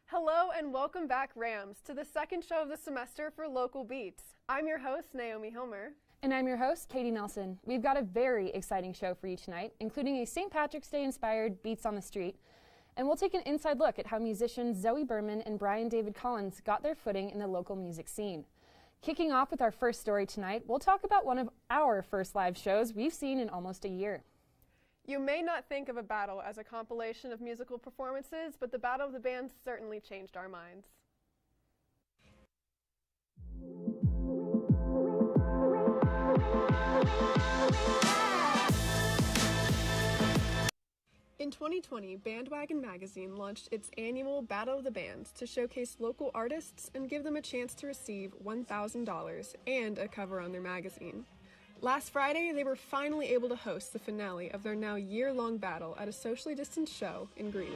Hello and welcome back, Rams, to the second show of the semester for Local Beats. I'm your host, Naomi Hillmer. And I'm your host, Catey Nelson. We've got a very exciting show for you tonight, including a St. Patrick's Day-inspired Beats on the Street. And we'll take an inside look at how musicians Zoe Berman and Brian David Collins got their footing in the local music scene. Kicking off with our first story tonight, we'll talk about one of our first live shows we've seen in almost a year. You may not think of a battle as a compilation of musical performances, but the Battle of the Bands certainly changed our minds. In 2020, Bandwagon Magazine launched its annual Battle of the Bands to showcase local artists and give them a chance to receive $1,000 and a cover on their magazine. Last Friday, they were finally able to host the finale of their now year-long battle at a socially distanced show in Greeley.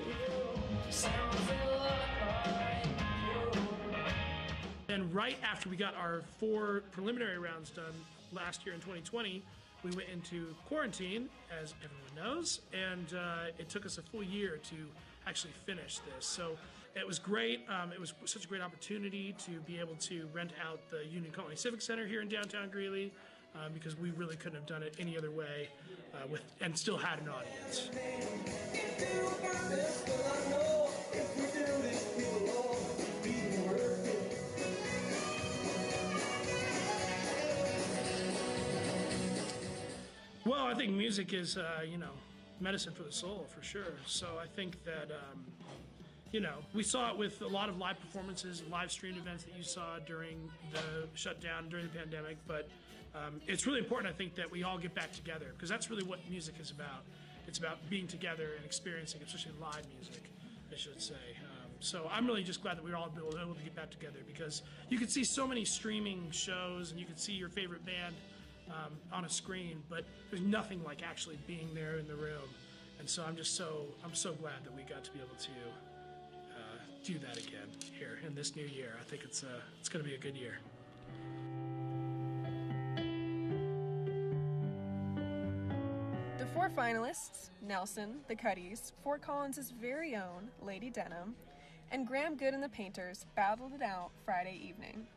And right after we got our 4 preliminary rounds done last year in 2020, we went into quarantine, as everyone knows, and it took us a full year to actually finish this. So it was great. It was such a great opportunity to be able to rent out the Union Colony Civic Center here in downtown Greeley, because we really couldn't have done it any other way and still had an audience. Well, I think music is, medicine for the soul, for sure. So I think that, we saw it with a lot of live performances and live streamed events that you saw during the shutdown, during the pandemic, but it's really important, I think, that we all get back together, because that's really what music is about. It's about being together and experiencing, especially live music, I should say. So I'm really just glad that we were all able to get back together, because you could see so many streaming shows and you could see your favorite band on a screen, but there's nothing like actually being there in the room. And so I'm so glad that we got to be able to do that again here in this new year. I think it's going to be a good year. The 4 finalists, Nelson, the Cuddies, Fort Collins' very own Lady Denham, and Graham Good and the Painters battled it out Friday evening.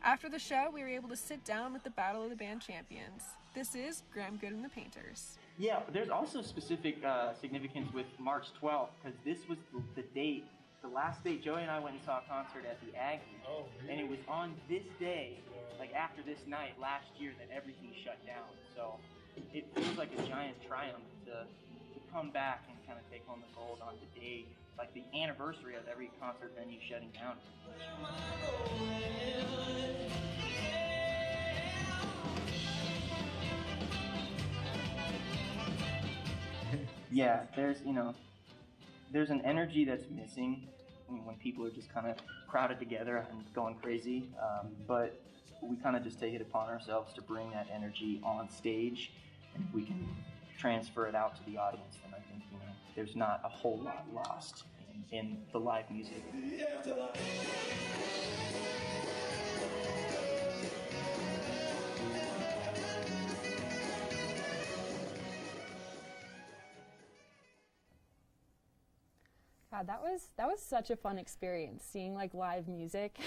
After the show, we were able to sit down with the Battle of the Band champions. This is Graham Good and the Painters. Yeah, but there's also specific significance with March 12th, because this was the date, the last day Joey and I went and saw a concert at the Aggie. Oh, really? And it was on this day, like after this night last year, that everything shut down. So it feels like a giant triumph to come back and kind of take home the gold on the day, like the anniversary of every concert venue shutting down. Yeah, there's an energy that's missing when people are just kind of crowded together and going crazy, but we kind of just take it upon ourselves to bring that energy on stage, and if we can transfer it out to the audience, then I think there's not a whole lot lost in the live music. God, that was such a fun experience, seeing like live music.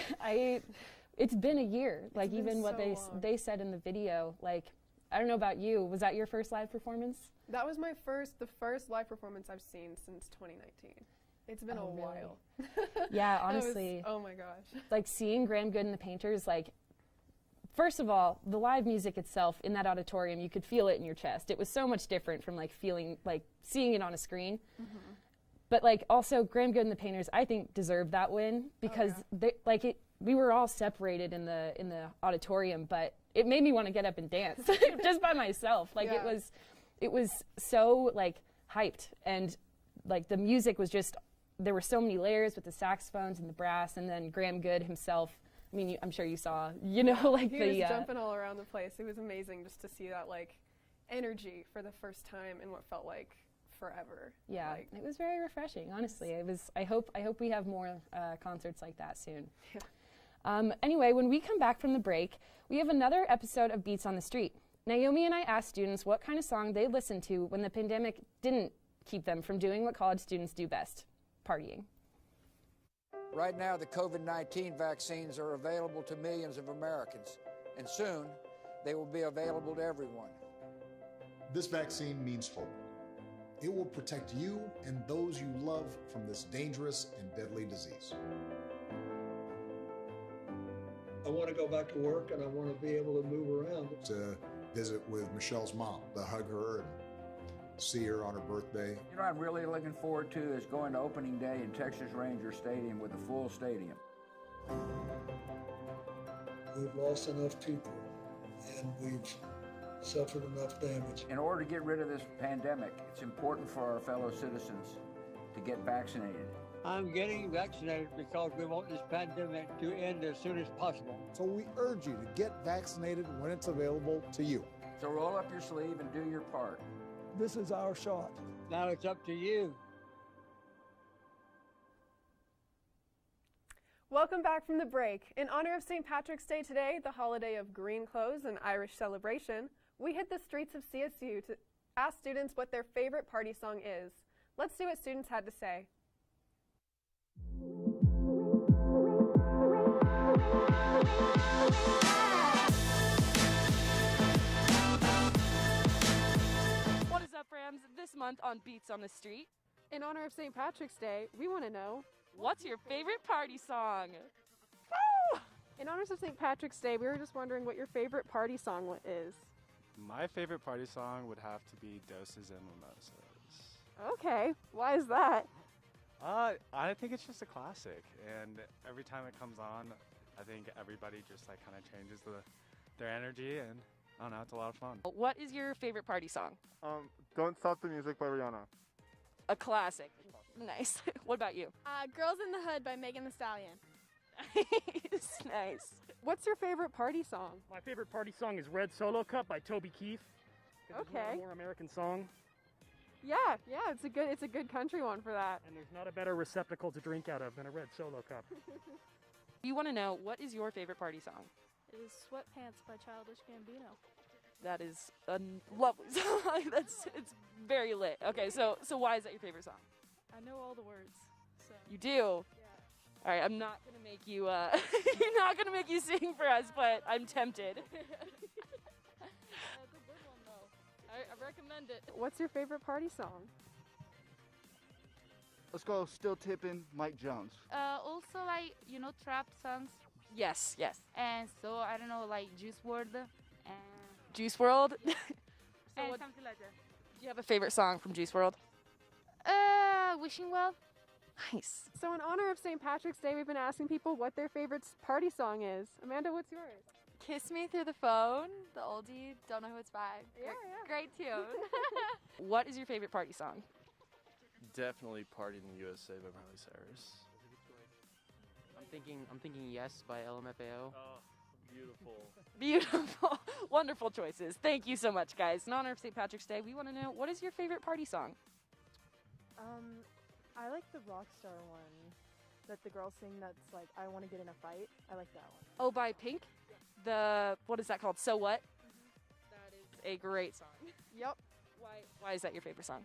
It's been a year, like even what they said in the video. Like, I don't know about you, was that your first live performance? That was the first live performance I've seen since 2019. It's been a while. Yeah, honestly. Oh my gosh. Like seeing Graham Good and the Painters, like, first of all, the live music itself in that auditorium, you could feel it in your chest. It was so much different from like seeing it on a screen. Mm-hmm. But like also Graham Good and the Painters, I think deserved that win because we were all separated in the auditorium, but it made me want to get up and dance just by myself. Like it was so like hyped, and like the music was just, there were so many layers with the saxophones and the brass, and then Graham Good himself. I mean, I'm sure you saw, like he was jumping all around the place. It was amazing just to see that like energy for the first time in what felt like forever. Yeah, it was very refreshing, honestly. I hope we have more concerts like that soon. Yeah. Anyway, when we come back from the break, we have another episode of Beats on the Street. Naomi and I asked students what kind of song they listened to when the pandemic didn't keep them from doing what college students do best, partying. Right now, the COVID-19 vaccines are available to millions of Americans, and soon they will be available to everyone. This vaccine means hope. It will protect you and those you love from this dangerous and deadly disease. I want to go back to work and I want to be able to move around. To visit with Michelle's mom, to hug her and see her on her birthday. You know what I'm really looking forward to is going to opening day in Texas Ranger Stadium with a full stadium. We've lost enough people and we've suffered enough damage. In order to get rid of this pandemic, it's important for our fellow citizens to get vaccinated. I'm getting vaccinated because we want this pandemic to end as soon as possible. So we urge you to get vaccinated when it's available to you. So roll up your sleeve and do your part. This is our shot. Now it's up to you. Welcome back from the break. In honor of St. Patrick's Day today, the holiday of green clothes and Irish celebration, we hit the streets of CSU to ask students what their favorite party song is. Let's see what students had to say. What is up, Rams? This month on Beats on the Street, In honor of St. Patrick's Day, we want to know, what's your favorite party song? in honors of St. Patrick's Day, we were just wondering what your favorite party song is. My favorite party song would have to be Doses and Mimosas. Okay, why is that? I think it's just a classic, and every time it comes on, I think everybody just like kind of changes their energy, and I don't know, it's a lot of fun. What is your favorite party song? Don't Stop the Music by Rihanna. A classic. Nice. What about you? Girls in the Hood by Megan Thee Stallion. Nice. What's your favorite party song? My favorite party song is Red Solo Cup by Toby Keith. It's Okay. a more American song, Yeah, it's a good country one for that. and there's not a better receptacle to drink out of than a Red Solo Cup. You want to know, what is your favorite party song? It is Sweatpants by Childish Gambino. That is a lovely song. It's very lit. Okay, so why is that your favorite song? I know all the words, so. You do? Yeah. All right, I'm not gonna make you. You're not gonna make you sing for us, but I'm tempted. It's a good one though. I recommend it. What's your favorite party song? Let's go Still Tippin', Mike Jones. Also like, trap songs. Yes. And so, I don't know, like Juice WRLD and Juice WRLD. something like that. Do you have a favorite song from Juice WRLD? Wishing Well. Nice. So in honor of St. Patrick's Day, we've been asking people what their favorite party song is. Amanda, what's yours? Kiss Me Through the Phone, the oldie, don't know who it's by. Yeah. Great tune. What is your favorite party song? Definitely Party in the USA by Miley Cyrus. I'm thinking Yes by LMFAO. Oh, beautiful. Beautiful. Wonderful choices. Thank you so much, guys. In honor of St. Patrick's Day, we want to know, what is your favorite party song? I like the Rockstar one that the girls sing that's like, I want to get in a fight. I like that one. Oh, by Pink? What is that called? So What? That is a great song. Yep. Why is that your favorite song?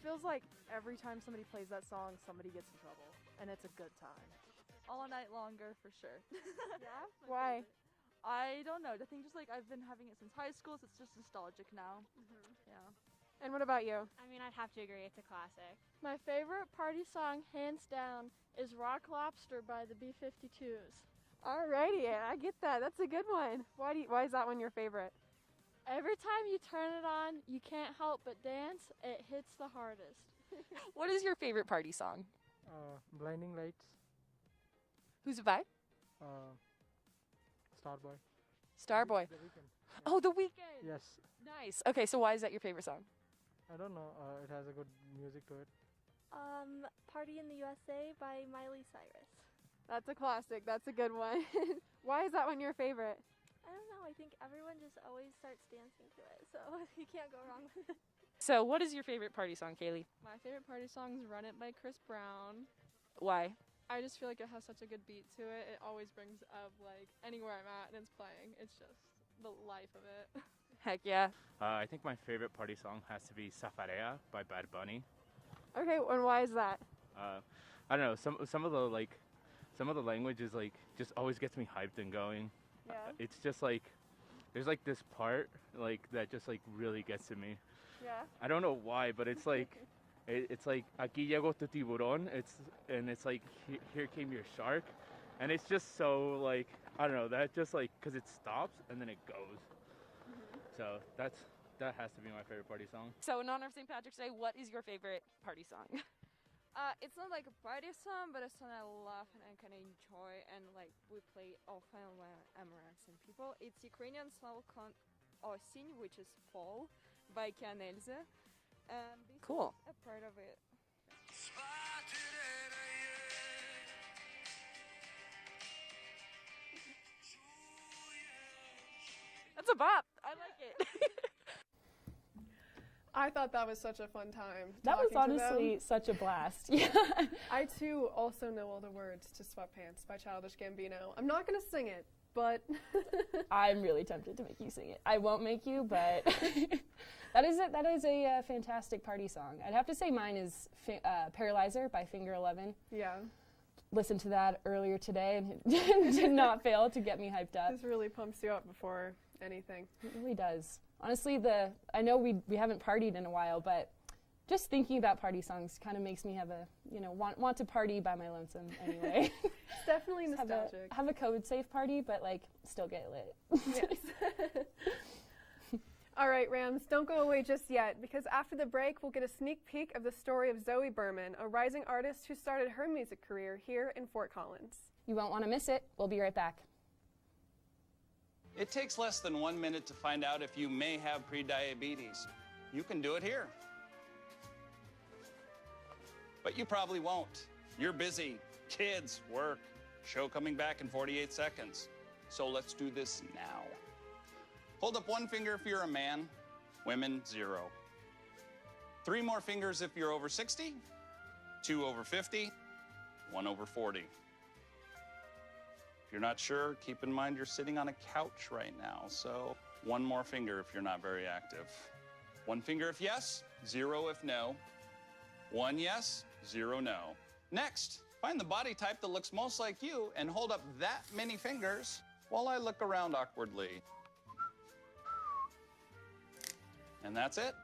Feels like every time somebody plays that song, somebody gets in trouble. And it's a good time. All Night Longer for sure. Yeah? Why? I don't know. I think just like I've been having it since high school, so it's just nostalgic now. Yeah. And what about you? I mean, I'd have to agree. It's a classic. My favorite party song, hands down, is Rock Lobster by the B-52s. Alrighty, I get that. That's a good one. Why is that one your favorite? Every time you turn it on, you can't help but dance. It hits the hardest. What is your favorite party song? Blinding Lights, Who's it by? Starboy. Starboy. The Weeknd. Oh, The Weeknd. Yes. Nice. Okay, so why is that your favorite song? I don't know. It has a good music to it. Party in the USA by Miley Cyrus. That's a classic. That's a good one. Why is that one your favorite? I don't know. I think everyone just always starts dancing to it, so you can't go wrong with it. So what is your favorite party song, Kaylee? My favorite party song is Run It by Chris Brown. Why? I just feel like it has such a good beat to it. It always brings up, like, anywhere I'm at and it's playing. It's just the life of it. Heck yeah. I think my favorite party song has to be Safarea by Bad Bunny. Okay, and why is that? I don't know, some of the language is like just always gets me hyped and going. Yeah. It's just like there's like this part like that just like really gets to me. Yeah. I don't know why, but it's like it's like aquí llegó tu tiburón. It's like here came your shark, and it's just so like I don't know, that just like because it stops and then it goes. So that has to be my favorite party song. So in honor of St. Patrick's Day, what is your favorite party song? It's not like a party song, but it's one I love and I kind of enjoy, and like we play often when I'm around some people. It's Ukrainian song called Osin, which is fall, by Kianelze, and this Cool. is a part of it. That's a bop. I like it. I thought that was such a fun time. That was talking to honestly them. such a blast. Yeah. I too also know all the words to Sweatpants by Childish Gambino. I'm not going to sing it, but I'm really tempted to make you sing it. I won't make you, but that is a fantastic party song. I'd have to say mine is Paralyzer by Finger 11. Yeah. Listened to that earlier today and it did not fail to get me hyped up. This really pumps you up before anything. It really does. Honestly, I know we haven't partied in a while, but just thinking about party songs kind of makes me have a, want to party by my lonesome anyway. It's definitely nostalgic. Have a COVID-safe party, but, like, still get lit. Yes. All right, Rams, don't go away just yet, because after the break, we'll get a sneak peek of the story of Zoe Berman, a rising artist who started her music career here in Fort Collins. You won't want to miss it. We'll be right back. It takes less than 1 minute to find out if you may have prediabetes. You can do it here. But you probably won't. You're busy. Kids, work, show coming back in 48 seconds. So let's do this now. Hold up one finger if you're a man, women, 0. 3 more fingers if you're over 60, 2 over 50, 1 over 40. If you're not sure, keep in mind you're sitting on a couch right now, so 1 more finger if you're not very active. 1 finger if yes, 0 if no. 1 yes, 0 no. Next, find the body type that looks most like you and hold up that many fingers while I look around awkwardly. And that's it.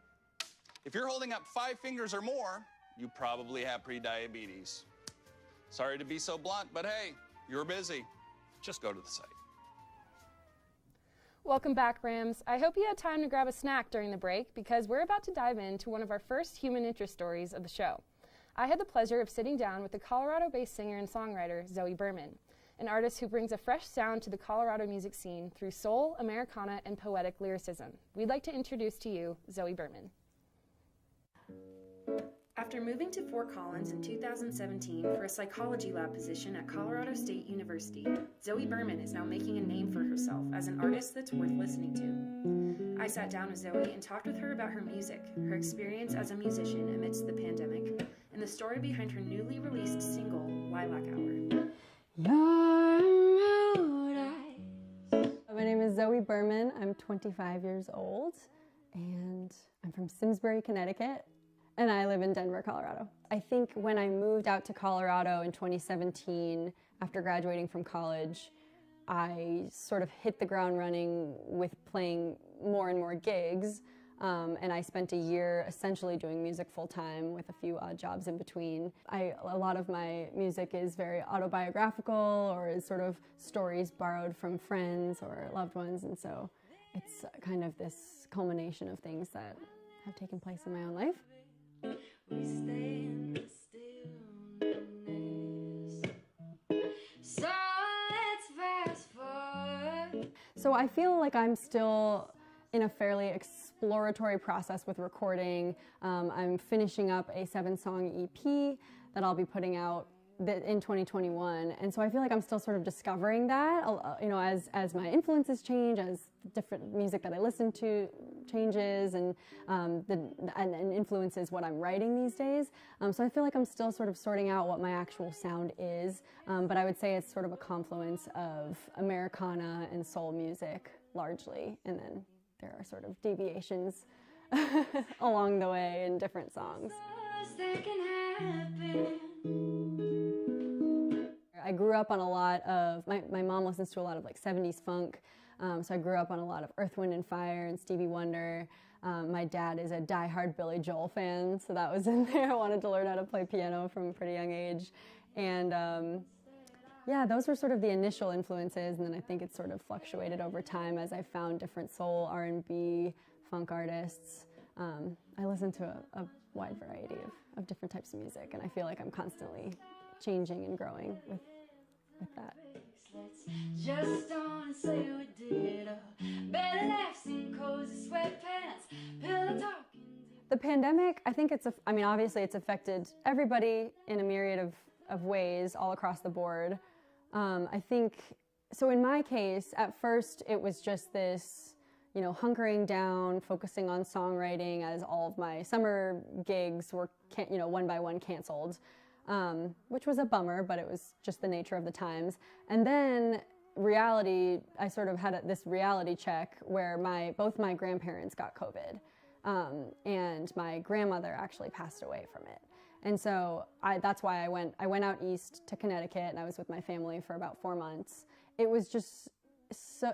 If you're holding up 5 fingers or more, you probably have prediabetes. Sorry to be so blunt, but hey, you're busy. Just go to the site. Welcome back, Rams. I hope you had time to grab a snack during the break because we're about to dive into one of our first human interest stories of the show. I had the pleasure of sitting down with the Colorado-based singer and songwriter Zoe Berman, an artist who brings a fresh sound to the Colorado music scene through soul, Americana, and poetic lyricism. We'd like to introduce to you Zoe Berman. After moving to Fort Collins in 2017 for a psychology lab position at Colorado State University, Zoe Berman is now making a name for herself as an artist that's worth listening to. I sat down with Zoe and talked with her about her music, her experience as a musician amidst the pandemic, and the story behind her newly released single, Lilac Hour. My name is Zoe Berman. I'm 25 years old, and I'm from Simsbury, Connecticut. And I live in Denver, Colorado. I think when I moved out to Colorado in 2017, after graduating from college, I sort of hit the ground running with playing more and more gigs. And I spent a year essentially doing music full-time with a few odd jobs in between. A lot of my music is very autobiographical or is sort of stories borrowed from friends or loved ones. And so it's kind of this culmination of things that have taken place in my own life. We stay in the stillness. So let's fast forward. So I feel like I'm still in a fairly exploratory process with recording. I'm finishing up a 7-song EP that I'll be putting out in 2021, and so I feel like I'm still sort of discovering that, as my influences change, as different music that I listen to changes and influences what I'm writing these days. So I feel like I'm still sort of sorting out what my actual sound is, but I would say it's sort of a confluence of Americana and soul music largely, and then there are sort of deviations along the way in different songs. I grew up on a lot of, my mom listens to a lot of like 70s funk, so I grew up on a lot of Earth, Wind & Fire and Stevie Wonder. My dad is a diehard Billy Joel fan, so that was in there. I wanted to learn how to play piano from a pretty young age. And yeah, those were sort of the initial influences, and then I think it's sort of fluctuated over time as I found different soul, R&B, funk artists. I listen to a wide variety of different types of music, and I feel like I'm constantly changing and growing with that. Just don't say we did. Belly laughs in cozy sweatpants, pillow talking. The pandemic, I think obviously it's affected everybody in a myriad of ways all across the board. I think, so in my case, at first it was just this, hunkering down, focusing on songwriting as all of my summer gigs were, one by one canceled. Which was a bummer, but it was just the nature of the times. And then reality, I sort of had this reality check where both my grandparents got COVID, and my grandmother actually passed away from it. And so that's why I went out east to Connecticut, and I was with my family for about 4 months. It was just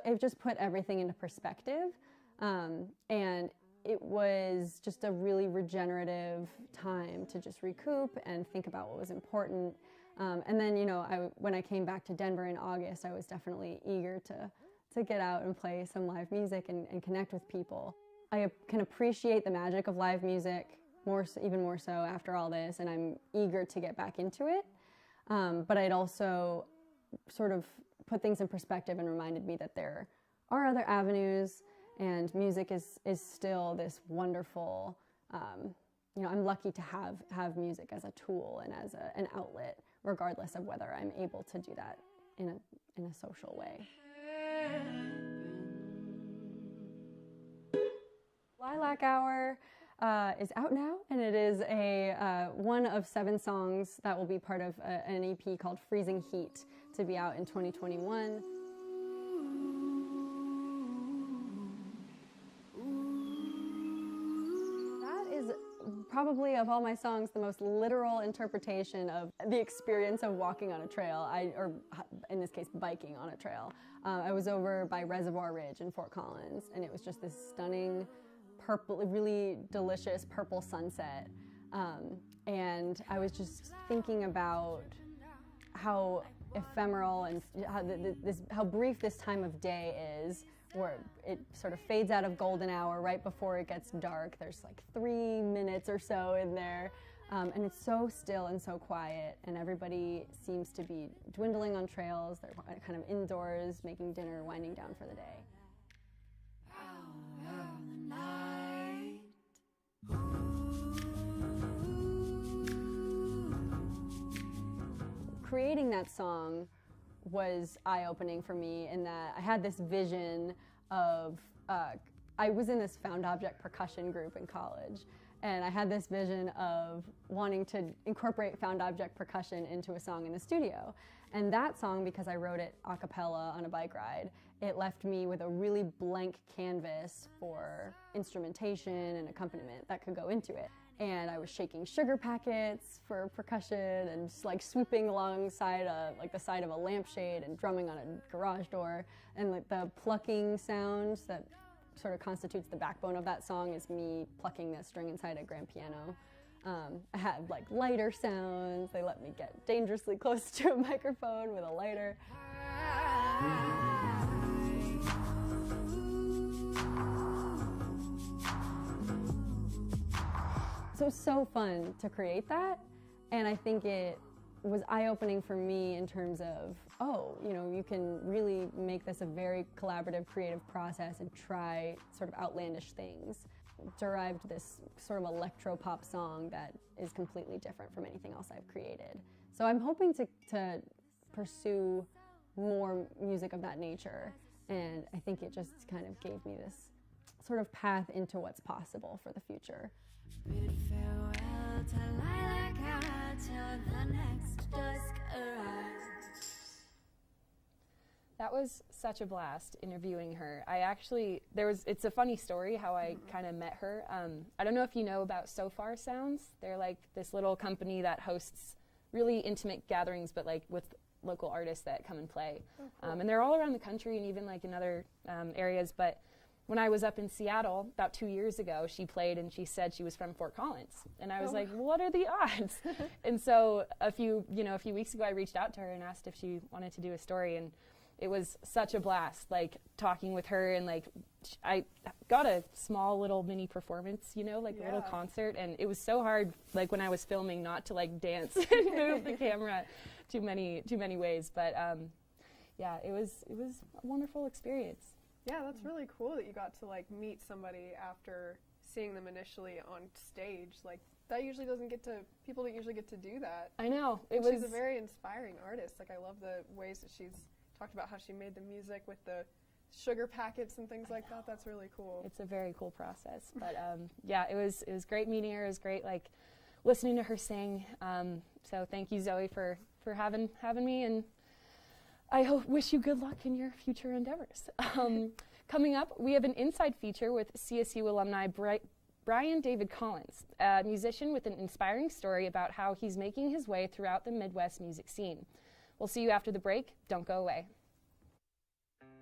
it just put everything into perspective, and it was just a really regenerative time to just recoup and think about what was important. And then, when I came back to Denver in August, I was definitely eager to get out and play some live music and connect with people. I can appreciate the magic of live music even more so after all this, and I'm eager to get back into it. But I'd also sort of put things in perspective and reminded me that there are other avenues, and music is still this wonderful, I'm lucky to have music as a tool and as an outlet, regardless of whether I'm able to do that in a social way. Lilac Hour is out now, and it is one of 7 songs that will be part of an EP called Freezing Heat to be out in 2021. Probably of all my songs, the most literal interpretation of the experience of walking on a trail, or in this case, biking on a trail. I was over by Reservoir Ridge in Fort Collins, and it was just this stunning, really delicious purple sunset. And I was just thinking about how ephemeral and how brief this time of day is, where it sort of fades out of golden hour right before it gets dark. There's like 3 minutes or so in there, and it's so still and so quiet, and everybody seems to be dwindling on trails. They're kind of indoors, making dinner, winding down for the day. Creating that song was eye-opening for me in that I had this vision of, I was in this found object percussion group in college, and I had this vision of wanting to incorporate found object percussion into a song in the studio. And that song, because I wrote it a cappella on a bike ride, it left me with a really blank canvas for instrumentation and accompaniment that could go into it. And I was shaking sugar packets for percussion and just like swooping alongside the side of a lampshade and drumming on a garage door. And like the plucking sound that sort of constitutes the backbone of that song is me plucking the string inside a grand piano. I had like lighter sounds. They let me get dangerously close to a microphone with a lighter. So it was so fun to create that, and I think it was eye-opening for me in terms of, you can really make this a very collaborative, creative process and try sort of outlandish things. Derived this sort of electro-pop song that is completely different from anything else I've created. So I'm hoping to pursue more music of that nature, and I think it just kind of gave me this sort of path into what's possible for the future. Bid farewell to lilac till the next dusk arrives. That was such a blast interviewing her. It's a funny story how I kind of met her. I don't know if you know about So Far Sounds. They're like this little company that hosts really intimate gatherings, but like with local artists that come and play. Oh, cool. And they're all around the country and even like in other areas. But when I was up in Seattle about 2 years ago, she played and she said she was from Fort Collins. And I was like, what are the odds? And so a few weeks ago, I reached out to her and asked if she wanted to do a story. And it was such a blast, like talking with her, and like I got a small little mini performance, a little concert, and it was so hard, like when I was filming, not to like dance and move the camera too many ways. But yeah, it was a wonderful experience. Yeah, that's really cool that you got to like meet somebody after seeing them initially on stage. Like that people don't usually get to do that. I know. She's a very inspiring artist. Like I love the ways that she's talked about how she made the music with the sugar packets and things like that. That's really cool. It's a very cool process. But yeah, it was great meeting her. It was great like listening to her sing. So thank you, Zoe, for having me, and I wish you good luck in your future endeavors. Coming up, we have an inside feature with CSU alumni Brian David Collins, a musician with an inspiring story about how he's making his way throughout the Midwest music scene. We'll see you after the break. Don't go away.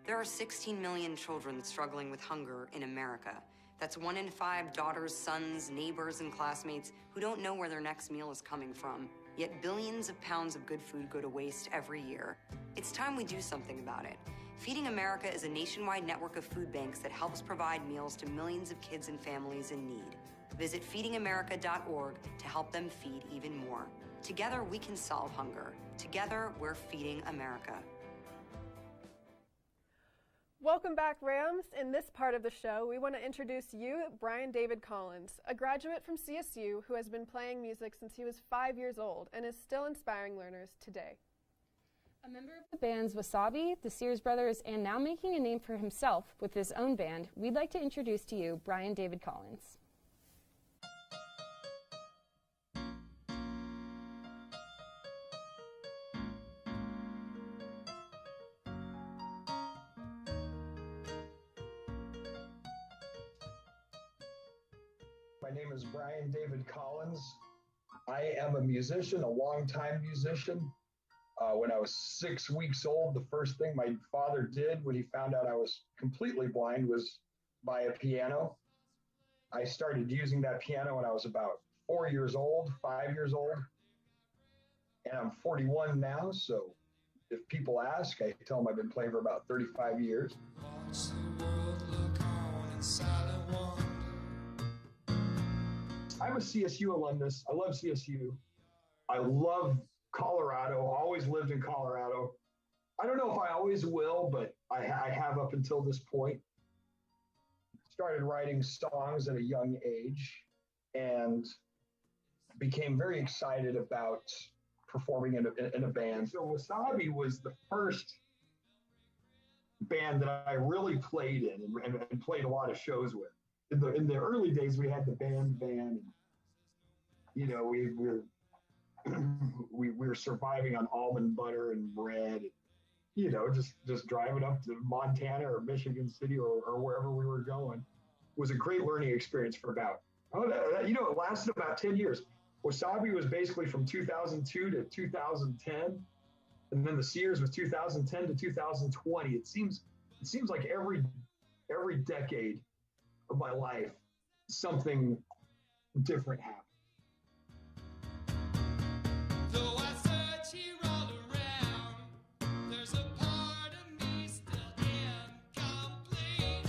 There are 16 million children struggling with hunger in America. That's 1 in 5 daughters, sons, neighbors, and classmates who don't know where their next meal is coming from. Yet billions of pounds of good food go to waste every year. It's time we do something about it. Feeding America is a nationwide network of food banks that helps provide meals to millions of kids and families in need. Visit feedingamerica.org to help them feed even more. Together, we can solve hunger. Together, we're feeding America. Welcome back, Rams. In this part of the show, we want to introduce you, Brian David Collins, a graduate from CSU who has been playing music since he was 5 years old and is still inspiring learners today. A member of the bands Wasabi, the Sears Brothers, and now making a name for himself with his own band, we'd like to introduce to you Brian David Collins. My name is Brian David Collins. I am a musician, a longtime musician. When I was 6 weeks old, the first thing my father did when he found out I was completely blind was buy a piano. I started using that piano when I was about 5 years old, and I'm 41 now, so if people ask, I tell them I've been playing for about 35 years. I'm a CSU alumnus. I love CSU. I love Colorado, always lived in Colorado. I don't know if I always will, but I have up until this point. Started writing songs at a young age and became very excited about performing in a band. So Wasabi was the first band that I really played in and played a lot of shows with. In the early days, we had the band, and, you know, we were surviving on almond butter and bread, and, you know, just driving up to Montana or Michigan City or wherever we were going. It was a great learning experience for about, it lasted about 10 years. Wasabi was basically from 2002 to 2010, and then the Sears was 2010 to 2020. It seems like every decade of my life, something different happened. Though I search here all around, there's a part of me still incomplete.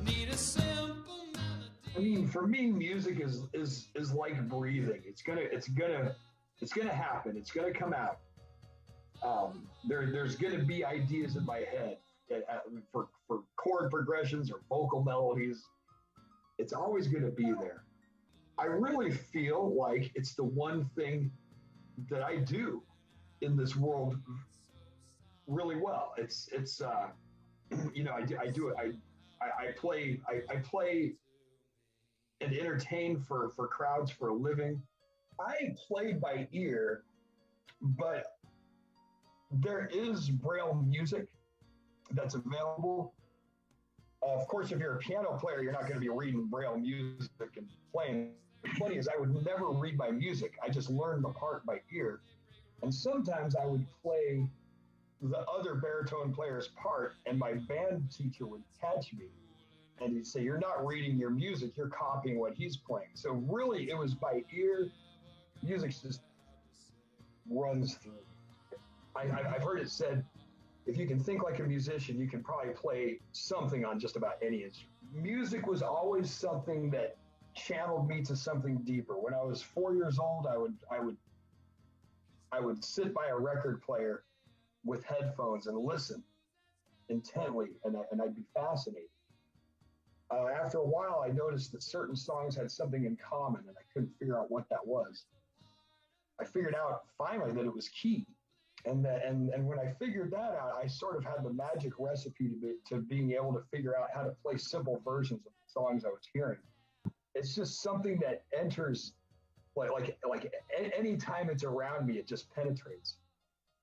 Need a simple melody. I mean, for me, music is like breathing. It's gonna happen. It's gonna come out. There's gonna be ideas in my head for chord progressions or vocal melodies. It's always gonna be there. I really feel like it's the one thing that I do in this world really well. It's I I play and entertain for crowds for a living. I play by ear, but there is Braille music that's available. Of course, if you're a piano player, you're not going to be reading Braille music and playing. What's funny is I would never read my music. I just learned the part by ear. And sometimes I would play the other baritone player's part, and my band teacher would catch me. And he'd say, "You're not reading your music, you're copying what he's playing." So really, it was by ear. Music just runs through. I've heard it said, if you can think like a musician, you can probably play something on just about any instrument. Music was always something that channeled me to something deeper. When I was 4 years old, I would sit by a record player with headphones and listen intently, and I'd be fascinated. After a while, I noticed that certain songs had something in common, and I couldn't figure out what that was. I figured out finally that it was key. And when I figured that out, I sort of had the magic recipe to being able to figure out how to play simple versions of the songs I was hearing. It's just something that enters, like any time it's around me, it just penetrates.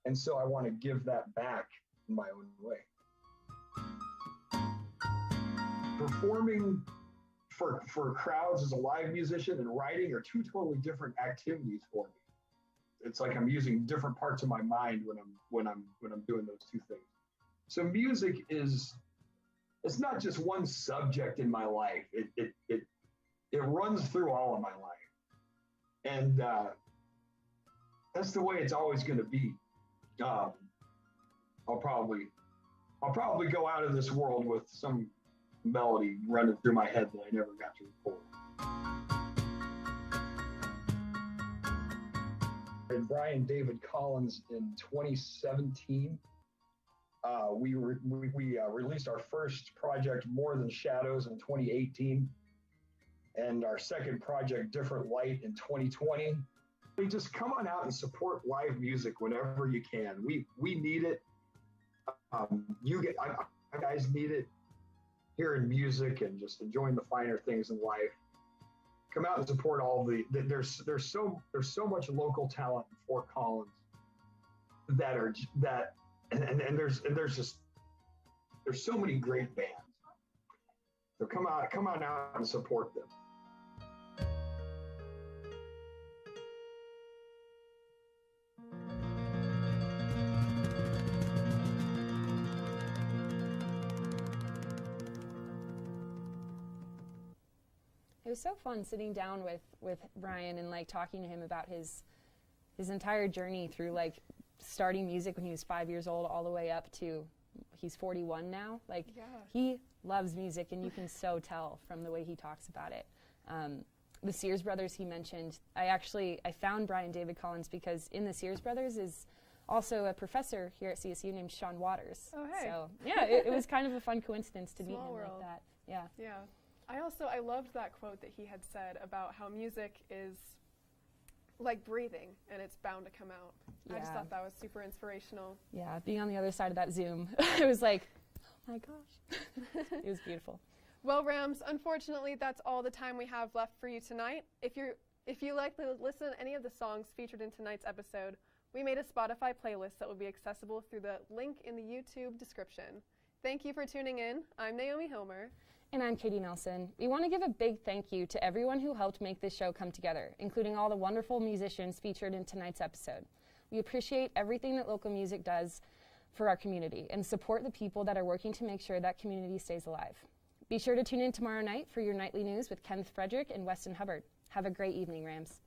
And so I want to give that back in my own way. Performing for crowds as a live musician and writing are two totally different activities for me. It's like I'm using different parts of my mind when I'm doing those two things. So music it's not just one subject in my life. It runs through all of my life, and that's the way it's always going to be. I'll probably go out of this world with some melody running through my head that I never got to record. And Brian David Collins in 2017, we released our first project, More Than Shadows, in 2018, and our second project, Different Light, in 2020. Just come on out and support live music whenever you can. We need it. You guys need it. Hearing music and just enjoying the finer things in life. Come out and support all there's so much local talent in Fort Collins and there's so many great bands. So come on out and support them. It was so fun sitting down with Brian and like talking to him about his entire journey through like starting music when he was 5 years old all the way up to he's 41 now. Like he loves music, and you can so tell from the way he talks about it. The Sears Brothers he mentioned, I found Brian David Collins because in the Sears Brothers is also a professor here at CSU named Sean Waters. Oh, hey. So yeah, it was kind of a fun coincidence to meet him world. like that. Yeah. Yeah. I loved that quote that he had said about how music is like breathing and it's bound to come out. Yeah. I just thought that was super inspirational. Yeah, being on the other side of that Zoom, it was like, oh my gosh. It was beautiful. Well, Rams, unfortunately, that's all the time we have left for you tonight. If you like to listen to any of the songs featured in tonight's episode, we made a Spotify playlist that will be accessible through the link in the YouTube description. Thank you for tuning in. I'm Naomi Hillmer. And I'm Catey Nelson. We want to give a big thank you to everyone who helped make this show come together, including all the wonderful musicians featured in tonight's episode. We appreciate everything that local music does for our community and support the people that are working to make sure that community stays alive. Be sure to tune in tomorrow night for your nightly news with Kenneth Frederick and Weston Hubbard. Have a great evening, Rams.